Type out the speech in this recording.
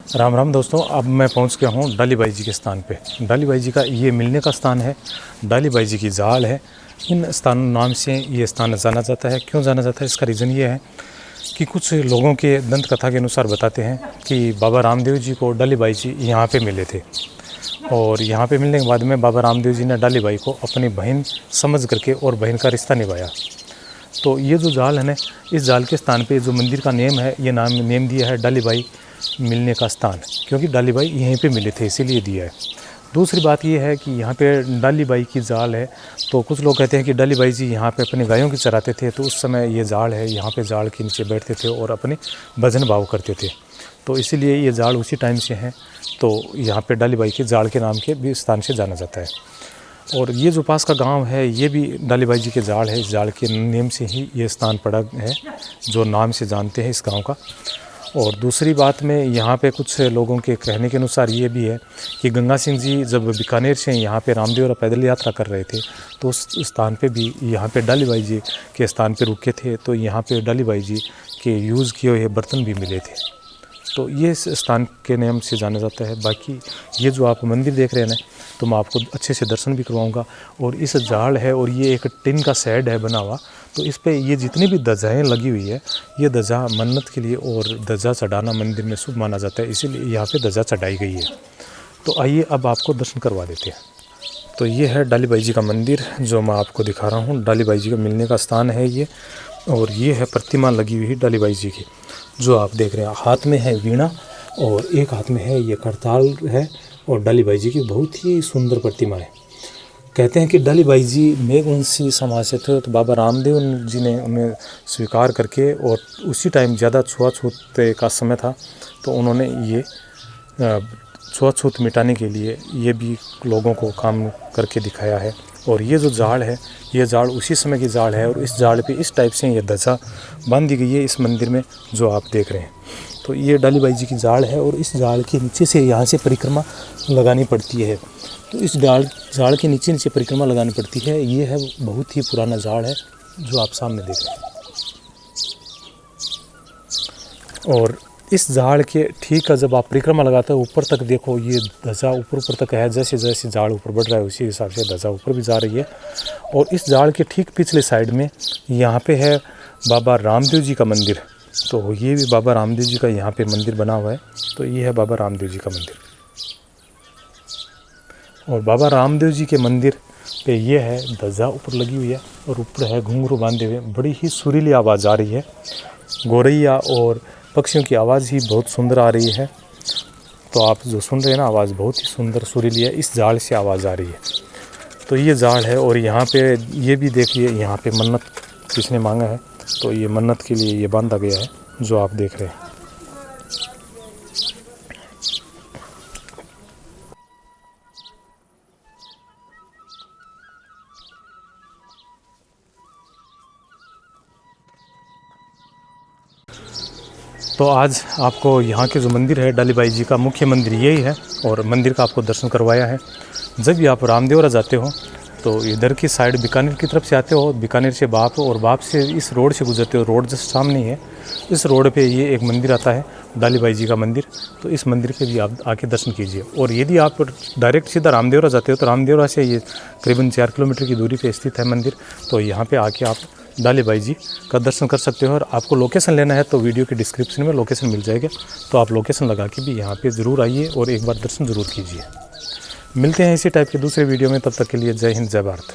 राम राम दोस्तों, अब मैं पहुंच गया हूं डाली बाई जी के स्थान पे। डाली बाई जी का ये मिलने का स्थान है, डाली बाई जी की जाल है। इन स्थान नाम से ये स्थान जाना जाता है। क्यों जाना जाता है, इसका रीज़न ये है कि कुछ लोगों के दंत कथा के अनुसार बताते हैं कि बाबा रामदेव जी को डाली बाई जी यहाँ पे मिले थे, और यहाँ पे मिलने के बाद में बाबा रामदेव जी ने डाली बाई को अपनी बहन समझ करके और बहन का रिश्ता निभाया। तो ये जो जाल है ना, इस जाल के स्थान पे जो मंदिर का नेम है, ये नेम दिया है डाली बाई मिलने का स्थान, क्योंकि डाली बाई यहीं पे मिले थे इसीलिए दिया है। दूसरी बात ये है कि यहाँ पे डाली बाई की जाल है, तो कुछ लोग कहते हैं कि डाली बाई जी यहाँ पे अपनी गायों की चराते थे, तो उस समय ये जाल है, यहाँ पे जाल के नीचे बैठते थे और अपने भजन भाव करते थे, तो इसीलिए ये जाल उसी टाइम से है। तो यहाँ पे डाली बाई के जाल के नाम के भी स्थान से जाना जाता है। और ये जो पास का गांव है, ये भी डाली बाई जी के जाल है। इस जाल के नेम से ही ये स्थान पड़ा है, जो नाम से जानते हैं इस गांव का। और दूसरी बात में यहाँ पे कुछ लोगों के कहने के अनुसार ये भी है कि गंगा सिंह जी जब बीकानेर से यहाँ पे रामदेवरा पैदल यात्रा कर रहे थे, तो उस स्थान पे भी यहाँ पे डाली बाई जी के स्थान पे रुके थे, तो यहाँ पे डाली बाई जी के यूज़ किए हुए बर्तन भी मिले थे। तो ये इस स्थान के नाम से जाना जाता है। बाकी ये जो आप मंदिर देख रहे हैं ना, तो मैं आपको अच्छे से दर्शन भी करवाऊंगा। और इस जाल है, और ये एक टिन का शेड है बना हुआ, तो इस पे ये जितनी भी ध्वजाएँ लगी हुई है, ये ध्वजा मन्नत के लिए और ध्वजा चढ़ाना मंदिर में शुभ माना जाता है, इसीलिए यहाँ पे ध्वजा चढ़ाई गई है। तो आइए अब आपको दर्शन करवा देते हैं। तो ये है डाली बाई जी का मंदिर, जो मैं आपको दिखा रहा हूँ। डाली बाई जी का मिलने का स्थान है ये, और ये है प्रतिमा लगी हुई है डाली बाई जी की, जो आप देख रहे हैं। हाथ में है वीणा और एक हाथ में है ये करताल है, और डाली बाई जी की बहुत ही सुंदर प्रतिमा है। कहते हैं कि डाली बाई जी मेघवंशी समाज से थे, तो बाबा रामदेव जी ने उन्हें स्वीकार करके, और उसी टाइम ज़्यादा छुआछूत का समय था, तो उन्होंने ये छुआछूत मिटाने के लिए ये भी लोगों को काम करके दिखाया है। और ये जो जाड़ है, ये जाड़ उसी समय की जाड़ है, और इस जाड़ पे इस टाइप से ये ध्वजा बांधी गई है इस मंदिर में, जो आप देख रहे हैं। तो ये डाली बाई जी की जाड़ है, और इस जाड़ के नीचे से यहाँ से परिक्रमा लगानी पड़ती है। तो इस जाड़ के नीचे नीचे परिक्रमा लगानी पड़ती है। ये है बहुत ही पुराना जाड़ है, जो आप सामने देख रहे हैं। और इस जाड़ के ठीक है, जब आप परिक्रमा लगाते हो ऊपर तक देखो, ये ध्वजा ऊपर तक है। जैसे जैसे जाड़ ऊपर बढ़ रहा है, उसी हिसाब से ध्वजा ऊपर भी जा रही है। और इस जाड़ के ठीक पिछले साइड में यहाँ पे है बाबा रामदेव जी का मंदिर। तो ये भी बाबा रामदेव जी का यहाँ पे मंदिर बना हुआ है। तो ये है बाबा रामदेव जी का मंदिर, और बाबा रामदेव जी के मंदिर पे ये है ध्वजा ऊपर लगी हुई है, और ऊपर है घुंघरू बांधे हुए। बड़ी ही सुरीली आवाज़ आ रही है, गौरैया और पक्षियों की आवाज़ ही बहुत सुंदर आ रही है। तो आप जो सुन रहे हैं ना, आवाज़ बहुत ही सुंदर सुरीली है, इस जाड़ से आवाज़ आ रही है। तो ये जाड़ है, और यहाँ पे ये भी देखिए, यहाँ पे मन्नत किसने मांगा है, तो ये मन्नत के लिए ये बांधा गया है, जो आप देख रहे हैं। तो आज आपको यहाँ के जो मंदिर है डाली बाई जी का, मुख्य मंदिर यही है, और मंदिर का आपको दर्शन करवाया है। जब भी आप रामदेवरा जाते हो, तो इधर की साइड बीकानेर की तरफ से आते हो, बीकानेर से बाप, और बाप से इस रोड से गुजरते हो, रोड जस्ट सामने ही है। इस रोड पे ये एक मंदिर आता है, डाली बाई जी का मंदिर। तो इस मंदिर पे भी आप आके दर्शन कीजिए। और यदि आप डायरेक्ट सीधा रामदेवरा जाते हो, तो रामदेवरा से ये करीबन 4 किलोमीटर की दूरी पे स्थित है मंदिर। तो यहाँ पे आके आप डाली बाई जी का दर्शन कर सकते हो। और आपको लोकेशन लेना है, तो वीडियो के डिस्क्रिप्शन में लोकेशन मिल जाएगा, तो आप लोकेशन लगा के भी यहाँ पे ज़रूर आइए और एक बार दर्शन ज़रूर कीजिए। मिलते हैं इसी टाइप के दूसरे वीडियो में, तब तक के लिए जय हिंद, जय भारत।